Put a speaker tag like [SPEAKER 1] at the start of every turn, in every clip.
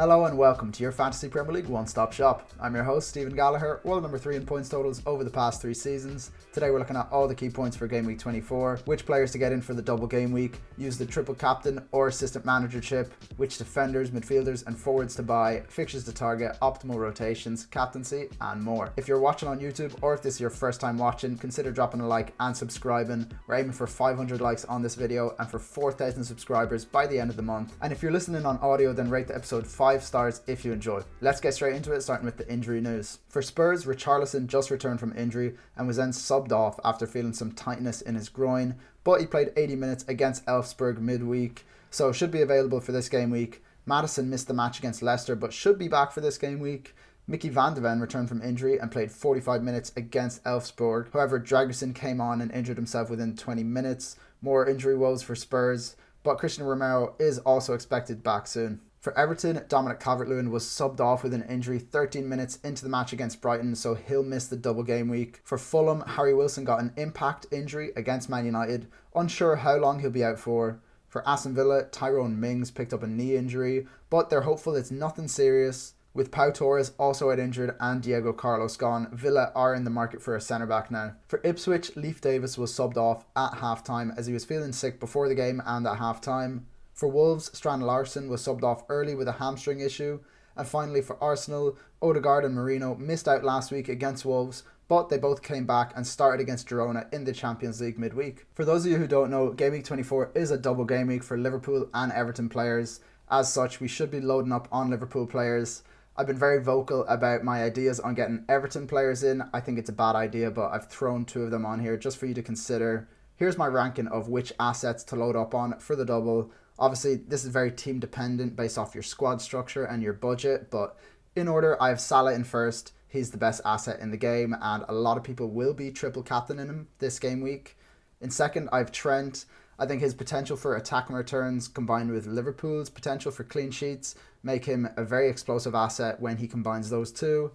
[SPEAKER 1] Hello and welcome to your Fantasy Premier League one-stop shop. I'm your host, Stephen Gallagher, world number 3 in points totals over the past 3 seasons. Today we're looking at all the key points for Game Week 24, which players to get in for the double game week, use the triple captain or assistant manager chip, which defenders, midfielders and forwards to buy, fixtures to target, optimal rotations, captaincy and more. If you're watching on YouTube or if this is your first time watching, consider dropping a like and subscribing. We're aiming for 500 likes on this video and for 4,000 subscribers by the end of the month. And if you're listening on audio, then rate the episode 5 stars if you enjoy. Let's get straight into it, starting with the injury news. For Spurs, Richarlison just returned from injury and was then subbed off after feeling some tightness in his groin, but he played 80 minutes against Elfsborg midweek, so should be available for this game week. Maddison missed the match against Leicester but should be back for this game week. Mickey van de Ven returned from injury and played 45 minutes against Elfsborg. However, Dragusin came on and injured himself within 20 minutes. More injury woes for Spurs, but Christian Romero is also expected back soon. For Everton, Dominic Calvert-Lewin was subbed off with an injury 13 minutes into the match against Brighton, so he'll miss the double game week. For Fulham, Harry Wilson got an impact injury against Man United, unsure how long he'll be out for. For Aston Villa, Tyrone Mings picked up a knee injury, but they're hopeful it's nothing serious. With Pau Torres also out injured and Diego Carlos gone, Villa are in the market for a centre-back now. For Ipswich, Leif Davis was subbed off at half-time as he was feeling sick before the game and at half-time. For Wolves, Strand Larsen was subbed off early with a hamstring issue. And finally for Arsenal, Odegaard and Merino missed out last week against Wolves, but they both came back and started against Girona in the Champions League midweek. For those of you who don't know, Game Week 24 is a double game week for Liverpool and Everton players. As such, we should be loading up on Liverpool players. I've been very vocal about my ideas on getting Everton players in. I think it's a bad idea, but I've thrown 2 of them on here just for you to consider. Here's my ranking of which assets to load up on for the double. Obviously, this is very team dependent based off your squad structure and your budget, but in order, I have Salah in first. He's the best asset in the game, and a lot of people will be triple captaining him this game week. In second, I have Trent. I think his potential for attacking returns combined with Liverpool's potential for clean sheets make him a very explosive asset when he combines those two.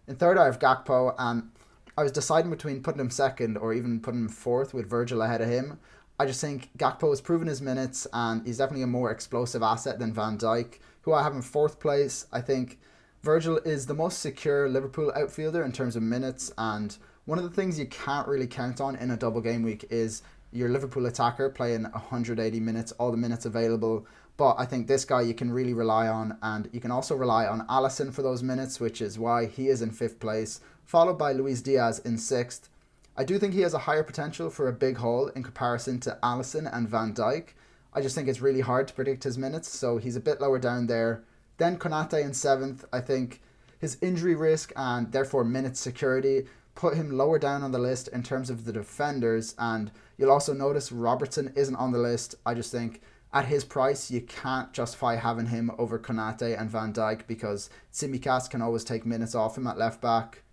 [SPEAKER 1] In third, I have Gakpo, and I was deciding between putting him second or even putting him fourth with Virgil ahead of him. I just think Gakpo has proven his minutes and he's definitely a more explosive asset than Van Dijk, who I have in fourth place. I think Virgil is the most secure Liverpool outfielder in terms of minutes, and one of the things you can't really count on in a double game week is your Liverpool attacker playing 180 minutes, all the minutes available. But I think this guy you can really rely on, and you can also rely on Alisson for those minutes, which is why he is in 5th place, followed by Luis Diaz in 6th. I do think he has a higher potential for a big haul in comparison to Alisson and Van Dijk. I just think it's really hard to predict his minutes, so he's a bit lower down there. Then Konate in 7th. I think his injury risk and therefore minutes security put him lower down on the list in terms of the defenders, and you'll also notice Robertson isn't on the list. I just think at his price you can't justify having him over Konate and Van Dijk because Tsimikas can always take minutes off him at left back.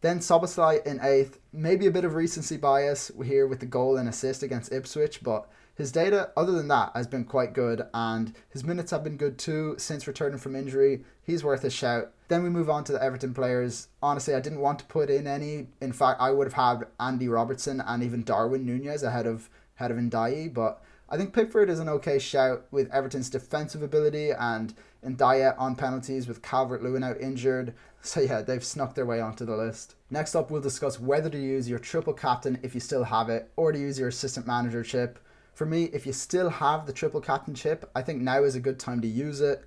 [SPEAKER 1] Then Szoboszlai in 8th, maybe a bit of recency bias here with the goal and assist against Ipswich, but his data other than that has been quite good and his minutes have been good too since returning from injury. He's worth a shout. Then we move on to the Everton players. Honestly, I didn't want to put in any. In fact, I would have had Andy Robertson and even Darwin Nunez ahead of Ndiaye, but I think Pickford is an okay shout with Everton's defensive ability and Ndiaye on penalties with Calvert-Lewin out injured. So yeah, they've snuck their way onto the list. Next up, we'll discuss whether to use your triple captain if you still have it, or to use your assistant manager chip. For me, if you still have the triple captain chip, I think now is a good time to use it.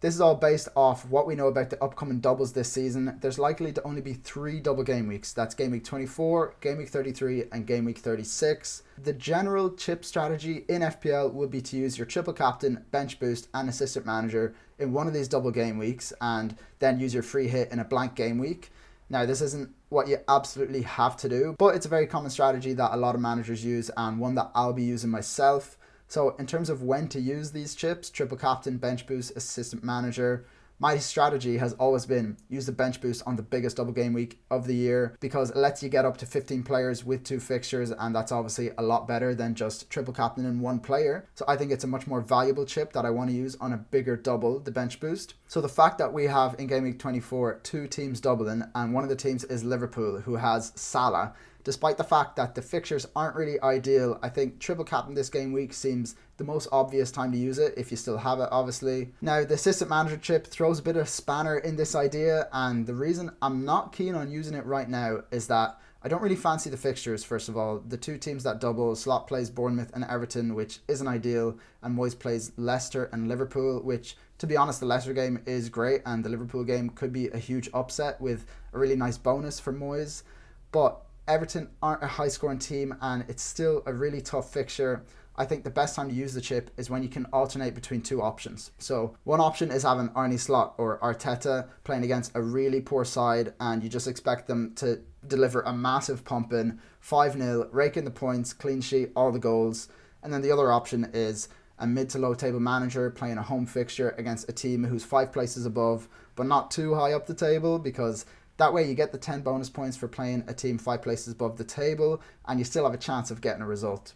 [SPEAKER 1] This is all based off what we know about the upcoming doubles this season. There's likely to only be 3 double game weeks. That's Game Week 24, Game Week 33, and Game Week 36. The general chip strategy in FPL would be to use your triple captain, bench boost, and assistant manager in one of these double game weeks, and then use your free hit in a blank game week. Now, this isn't what you absolutely have to do, but it's a very common strategy that a lot of managers use and one that I'll be using myself. So in terms of when to use these chips, triple captain, bench boost, assistant manager, my strategy has always been use the bench boost on the biggest double game week of the year because it lets you get up to 15 players with 2 fixtures, and that's obviously a lot better than just triple captain in 1 player. So I think it's a much more valuable chip that I want to use on a bigger double, the bench boost. So the fact that we have in Game Week 24 2 teams doubling, and one of the teams is Liverpool, who has Salah, Despite the fact that the fixtures aren't really ideal, I think triple captain this game week seems the most obvious time to use it, if you still have it, obviously. Now, the assistant manager chip throws a bit of spanner in this idea, and the reason I'm not keen on using it right now is that I don't really fancy the fixtures, first of all. The two teams that double, Slot plays Bournemouth and Everton, which isn't ideal, and Moyes plays Leicester and Liverpool, which, to be honest, the Leicester game is great, and the Liverpool game could be a huge upset with a really nice bonus for Moyes. But Everton aren't a high-scoring team, and it's still a really tough fixture. I think the best time to use the chip is when you can alternate between two options. So one option is having Arne Slot or Arteta playing against a really poor side, and you just expect them to deliver a massive pump in, 5-0, rake in the points, clean sheet, all the goals. And then the other option is a mid to low table manager playing a home fixture against a team who's 5 places above, but not too high up the table, because that way you get the 10 bonus points for playing a team 5 places above the table, and you still have a chance of getting a result.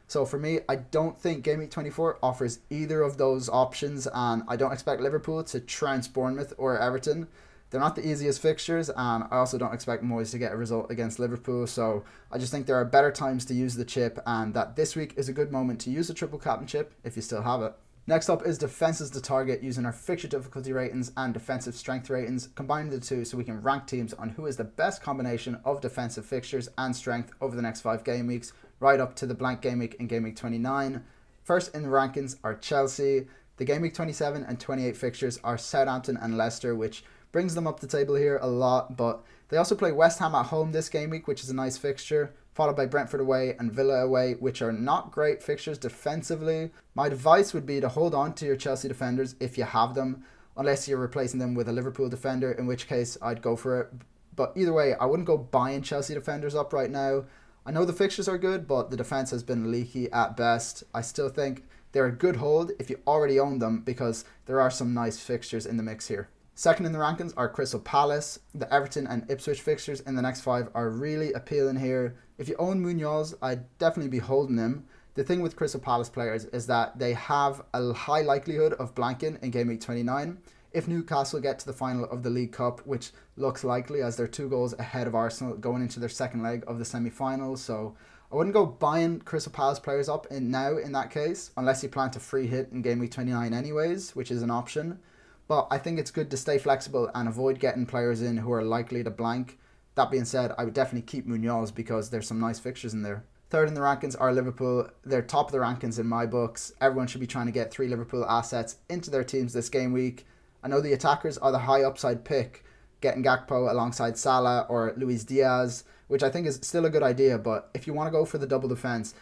[SPEAKER 1] So for me, I don't think Gameweek 24 offers either of those options, and I don't expect Liverpool to trounce Bournemouth or Everton. They're not the easiest fixtures, and I also don't expect Moyes to get a result against Liverpool, so I just think there are better times to use the chip, and that this week is a good moment to use the triple captain chip if you still have it. Next up is defenses to target, using our fixture difficulty ratings and defensive strength ratings, combining the two so we can rank teams on who is the best combination of defensive fixtures and strength over the next 5 game weeks, right up to the blank game week in game week 29. First in the rankings are Chelsea. The game week 27 and 28 fixtures are Southampton and Leicester, which brings them up the table here a lot, but they also play West Ham at home this game week, which is a nice fixture, followed by Brentford away and Villa away, which are not great fixtures defensively. My advice would be to hold on to your Chelsea defenders if you have them, unless you're replacing them with a Liverpool defender, in which case I'd go for it. But either way, I wouldn't go buying Chelsea defenders up right now. I know the fixtures are good, but the defense has been leaky at best. I still think they're a good hold if you already own them, because there are some nice fixtures in the mix here. Second in the rankings are Crystal Palace. The Everton and Ipswich fixtures in the next 5 are really appealing here. If you own Munoz, I'd definitely be holding him. The thing with Crystal Palace players is that they have a high likelihood of blanking in game week 29. If Newcastle get to the final of the League Cup, which looks likely as they're 2 goals ahead of Arsenal going into their second leg of the semi-finals, so I wouldn't go buying Crystal Palace players up in that case, unless you plan to free hit in game week 29 anyways, which is an option. But I think it's good to stay flexible and avoid getting players in who are likely to blank. That being said, I would definitely keep Munoz because there's some nice fixtures in there. Third in the rankings are Liverpool. They're top of the rankings in my books. Everyone should be trying to get 3 Liverpool assets into their teams this game week. I know the attackers are the high upside pick, getting Gakpo alongside Salah or Luis Diaz, which I think is still a good idea, but if you want to go for the double defense,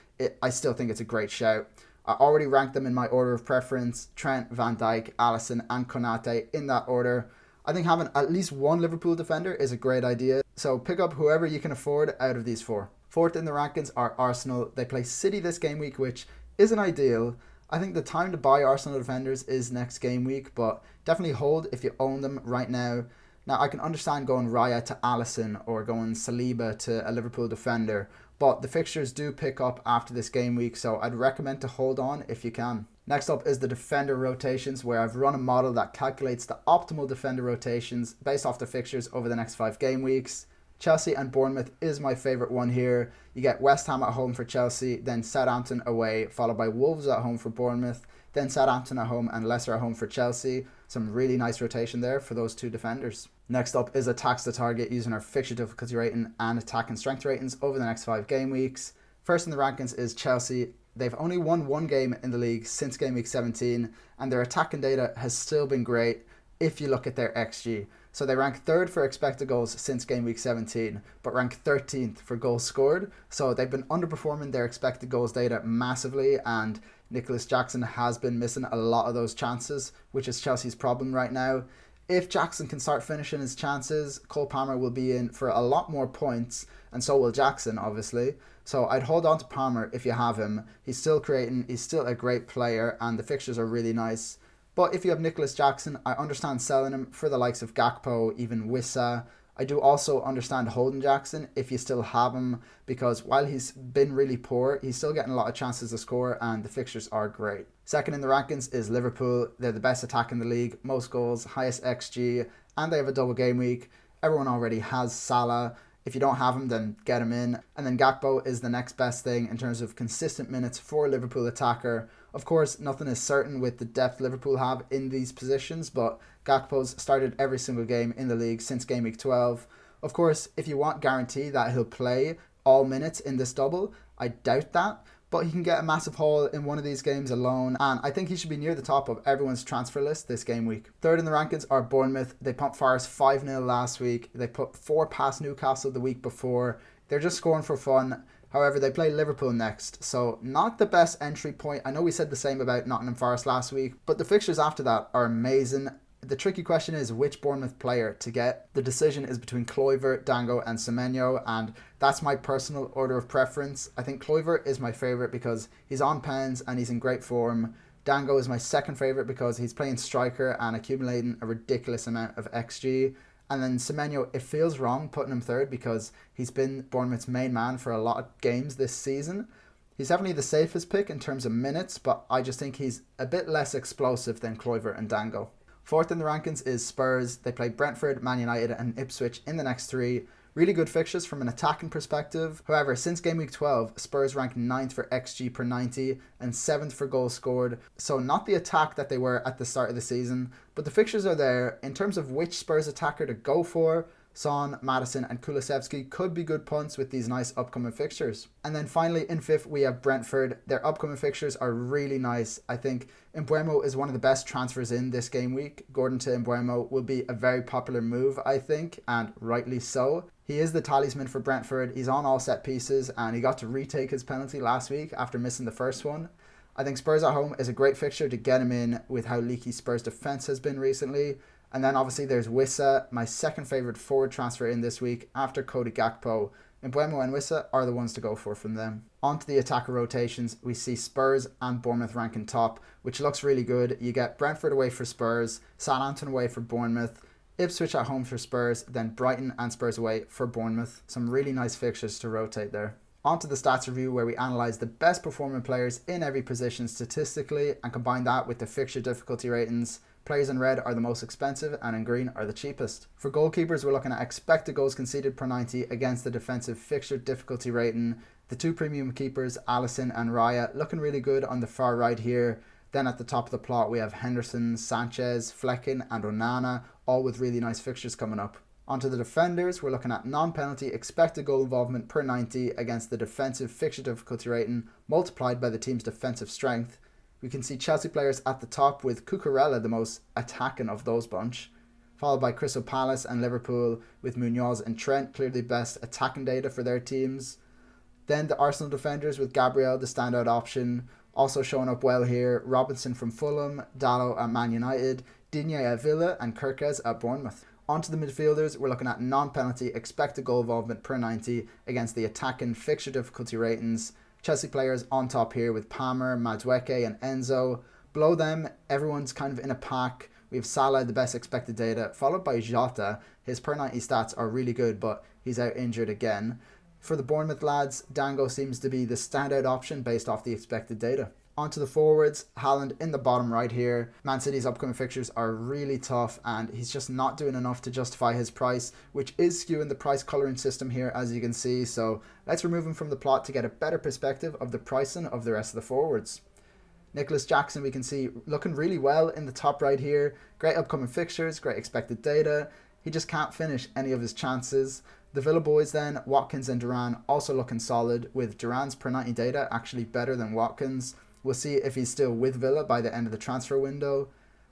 [SPEAKER 1] I still think it's a great shout. I already ranked them in my order of preference: Trent, Van Dijk, Alisson and Konate in that order. I think having at least one Liverpool defender is a great idea, so pick up whoever you can afford out of these 4. Fourth in the rankings are Arsenal. They play City this game week, which isn't ideal. I think the time to buy Arsenal defenders is next game week, but definitely hold if you own them right now. Now, I can understand going Raya to Alisson or going Saliba to a Liverpool defender, but the fixtures do pick up after this game week, so I'd recommend to hold on if you can. Next up is the defender rotations, where I've run a model that calculates the optimal defender rotations based off the fixtures over the next 5 game weeks. Chelsea and Bournemouth is my favourite one here. You get West Ham at home for Chelsea, then Southampton away, followed by Wolves at home for Bournemouth, then Southampton at home and Leicester at home for Chelsea. Some really nice rotation there for those 2 defenders. Next up is attacks to target, using our fixture difficulty rating and attack and strength ratings over the next 5 game weeks. First in the rankings is Chelsea. They've only won 1 game in the league since game week 17, and their attacking data has still been great if you look at their XG. So they rank 3rd for expected goals since game week 17, but rank 13th for goals scored. So they've been underperforming their expected goals data massively, and Nicholas Jackson has been missing a lot of those chances, which is Chelsea's problem right now. If Jackson can start finishing his chances, Cole Palmer will be in for a lot more points, and so will Jackson, obviously. So I'd hold on to Palmer if you have him. He's still creating, he's still a great player, and the fixtures are really nice. But if you have Nicholas Jackson, I understand selling him for the likes of Gakpo, even Wissa. I do also understand holding Jackson if you still have him, because while he's been really poor, he's still getting a lot of chances to score, and the fixtures are great. Second in the rankings is Liverpool. They're the best attack in the league, most goals, highest XG, and they have a double game week. Everyone already has Salah. If you don't have him, then get him in. And then Gakpo is the next best thing in terms of consistent minutes for a Liverpool attacker. Of course, nothing is certain with the depth Liverpool have in these positions, but Gakpo's started every single game in the league since game week 12. Of course, if you want guarantee that he'll play all minutes in this double, I doubt that, but he can get a massive haul in one of these games alone, and I think he should be near the top of everyone's transfer list this game week. Third in the rankings are Bournemouth. They pumped Forest 5-0 last week. They put 4 past Newcastle the week before. They're just scoring for fun. However, they play Liverpool next, so not the best entry point. I know we said the same about Nottingham Forest last week, but the fixtures after that are amazing. The tricky question is which Bournemouth player to get. The decision is between Kluivert, Dango and Semenyo, and that's my personal order of preference. I think Kluivert is my favourite because he's on pens and he's in great form. Dango is my second favourite because he's playing striker and accumulating a ridiculous amount of XG. And then Semenyo, it feels wrong putting him third because he's been Bournemouth's main man for a lot of games this season. He's definitely the safest pick in terms of minutes, but I just think he's a bit less explosive than Kluivert and Dango. Fourth in the rankings is Spurs. They play Brentford, Man United and Ipswich in the next 3. Really good fixtures from an attacking perspective. However, since game week 12, Spurs rank 9th for XG per 90 and 7th for goals scored. So not the attack that they were at the start of the season, but the fixtures are there. In terms of which Spurs attacker to go for, Son, Maddison and Kulusevski could be good punts with these nice upcoming fixtures. And then finally in 5th we have Brentford. Their upcoming fixtures are really nice. I think Mbeumo is one of the best transfers in this game week. Gordon to Mbeumo will be a very popular move, I think, and rightly so. He is the talisman for Brentford. He's on all set pieces and he got to retake his penalty last week after missing the first one. I think Spurs at home is a great fixture to get him in with how leaky Spurs defence has been recently. And then obviously there's Wissa, my second favourite forward transfer in this week after Cody Gakpo. Mbeumo and Wissa are the ones to go for from them. On to the attacker rotations, we see Spurs and Bournemouth ranking top, which looks really good. You get Brentford away for Spurs, Southampton away for Bournemouth, Ipswich at home for Spurs, then Brighton and Spurs away for Bournemouth. Some really nice fixtures to rotate there. On to the stats review where we analyse the best performing players in every position statistically and combine that with the fixture difficulty ratings. Players in red are the most expensive and in green are the cheapest. For goalkeepers, we're looking at expected goals conceded per 90 against the defensive fixture difficulty rating. The 2 premium keepers, Alisson and Raya, looking really good on the far right here. Then at the top of the plot, we have Henderson, Sanchez, Flecken and Onana, all with really nice fixtures coming up. Onto the defenders, we're looking at non-penalty expected goal involvement per 90 against the defensive fixture difficulty rating multiplied by the team's defensive strength. We can see Chelsea players at the top with Cucurella the most attacking of those bunch, followed by Crystal Palace and Liverpool with Munoz and Trent clearly best attacking data for their teams. Then the Arsenal defenders with Gabriel the standout option, also showing up well here, Robinson from Fulham, Dalot at Man United, Digne at Villa and Kirkes at Bournemouth. Onto the midfielders, we're looking at non-penalty expected goal involvement per 90 against the attacking fixture difficulty ratings. Chelsea players on top here with Palmer, Madueke and Enzo. Below them, everyone's kind of in a pack. We have Salah, the best expected data, followed by Jota. His per 90 stats are really good, but he's out injured again. For the Bournemouth lads, Dango seems to be the standout option based off the expected data. Onto the forwards, Haaland in the bottom right here. Man City's upcoming fixtures are really tough and he's just not doing enough to justify his price, which is skewing the price colouring system here as you can see. So let's remove him from the plot to get a better perspective of the pricing of the rest of the forwards. Nicholas Jackson we can see looking really well in the top right here. Great upcoming fixtures, great expected data. He just can't finish any of his chances. The Villa boys then, Watkins and Duran also looking solid with Duran's per 90 data actually better than Watkins. We'll see if he's still with Villa by the end of the transfer window.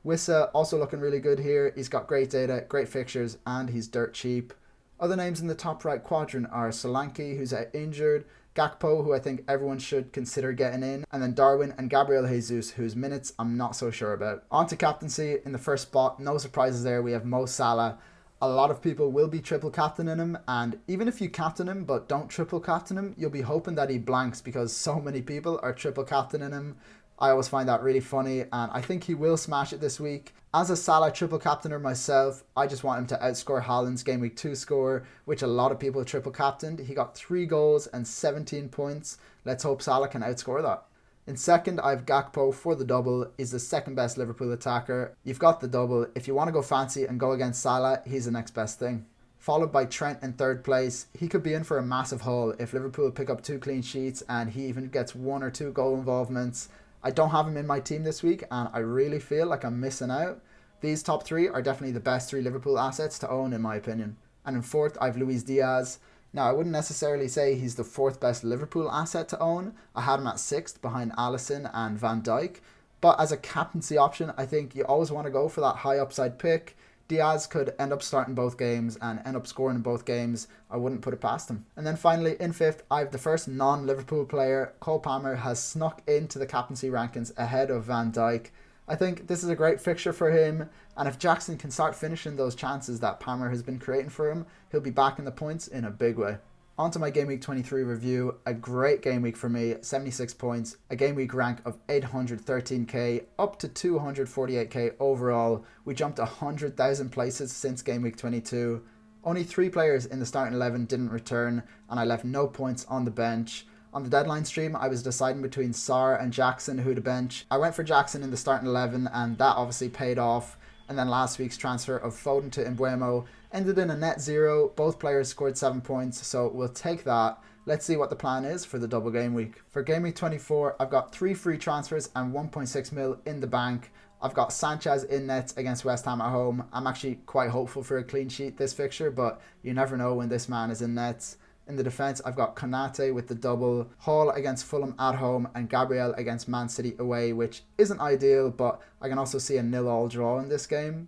[SPEAKER 1] Wissa also looking really good here. He's got great data, great fixtures, and he's dirt cheap. Other names in the top right quadrant are Solanke, who's out injured, Gakpo, who I think everyone should consider getting in, and then Darwin and Gabriel Jesus, whose minutes I'm not so sure about. On to captaincy. In the first spot, no surprises there, we have Mo Salah. A lot of people will be triple captaining him, and even if you captain him but don't triple captain him, you'll be hoping that he blanks because so many people are triple captaining him. I always find that really funny, and I think he will smash it this week. As a Salah triple captainer myself, I just want him to outscore Haaland's game week 2 score, which a lot of people triple captained. He got 3 goals and 17 points. Let's hope Salah can outscore that. In second, I've Gakpo for the double. He's the second best Liverpool attacker. You've got the double. If you want to go fancy and go against Salah, he's the next best thing. followed by Trent in third place. He could be in for a massive haul if Liverpool pick up 2 clean sheets and he even gets 1 or 2 goal involvements. I don't have him in my team this week and I really feel like I'm missing out. These top 3 are definitely the best 3 Liverpool assets to own in my opinion. And in fourth, I've Luis Diaz. Now, I wouldn't necessarily say he's the 4th best Liverpool asset to own. I had him at 6th behind Alisson and Van Dijk. But as a captaincy option, I think you always want to go for that high upside pick. Diaz could end up starting both games and end up scoring in both games. I wouldn't put it past him. And then finally, in 5th, I have the first non-Liverpool player. Cole Palmer has snuck into the captaincy rankings ahead of Van Dijk. I think this is a great fixture for him, and if Jackson can start finishing those chances that Palmer has been creating for him, he'll be back in the points in a big way. On to my Game Week 23 review. A great game week for me, 76 points, a game week rank of 813k, up to 248k overall. We jumped 100,000 places since Game Week 22. Only 3 players in the starting 11 didn't return, and I left no points on the bench. On the deadline stream, I was deciding between Sarr and Jackson who to bench. I went for Jackson in the starting 11, and that obviously paid off. And then last week's transfer of Foden to Mbeumo ended in a net 0. Both players scored 7 points, so we'll take that. Let's see what the plan is for the double game week. For game week 24, I've got 3 free transfers and 1.6 mil in the bank. I've got Sanchez in nets against West Ham at home. I'm actually quite hopeful for a clean sheet this fixture, but you never know when this man is in nets. In the defence, I've got Konate with the double, Hall against Fulham at home, and Gabriel against Man City away, which isn't ideal, but I can also see a 0-0 draw in this game.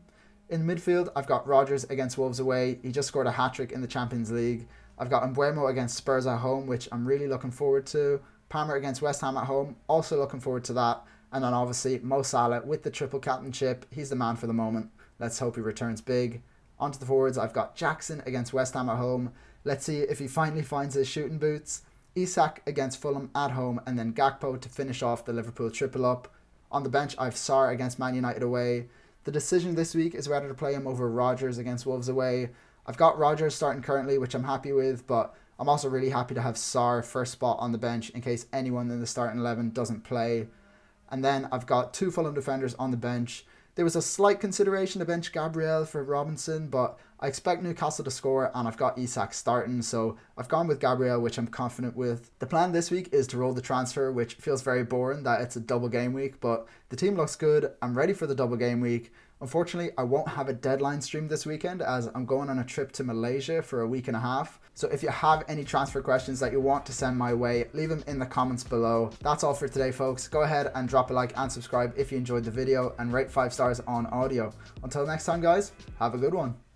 [SPEAKER 1] In midfield, I've got Rodgers against Wolves away. He just scored a hat-trick in the Champions League. I've got Mbeumo against Spurs at home, which I'm really looking forward to. Palmer against West Ham at home, also looking forward to that. And then obviously Mo Salah with the triple captainship. He's the man for the moment. Let's hope he returns big. Onto the forwards, I've got Jackson against West Ham at home. Let's see if he finally finds his shooting boots. Isak against Fulham at home, and then Gakpo to finish off the Liverpool triple up. On the bench, I've Sarr against Man United away. The decision this week is whether to play him over Rodgers against Wolves away. I've got Rodgers starting currently, which I'm happy with, but I'm also really happy to have Sarr first spot on the bench in case anyone in the starting 11 doesn't play. And then I've got 2 Fulham defenders on the bench. There was a slight consideration to bench Gabriel for Robinson, but I expect Newcastle to score and I've got Isak starting, so I've gone with Gabriel, which I'm confident with. The plan this week is to roll the transfer, which feels very boring that it's a double game week, but the team looks good. I'm ready for the double game week. Unfortunately, I won't have a deadline stream this weekend as I'm going on a trip to Malaysia for a week and a half. So if you have any transfer questions that you want to send my way, leave them in the comments below. That's all for today, folks. Go ahead and drop a like and subscribe if you enjoyed the video, and rate 5 stars on audio. Until next time, guys, have a good one.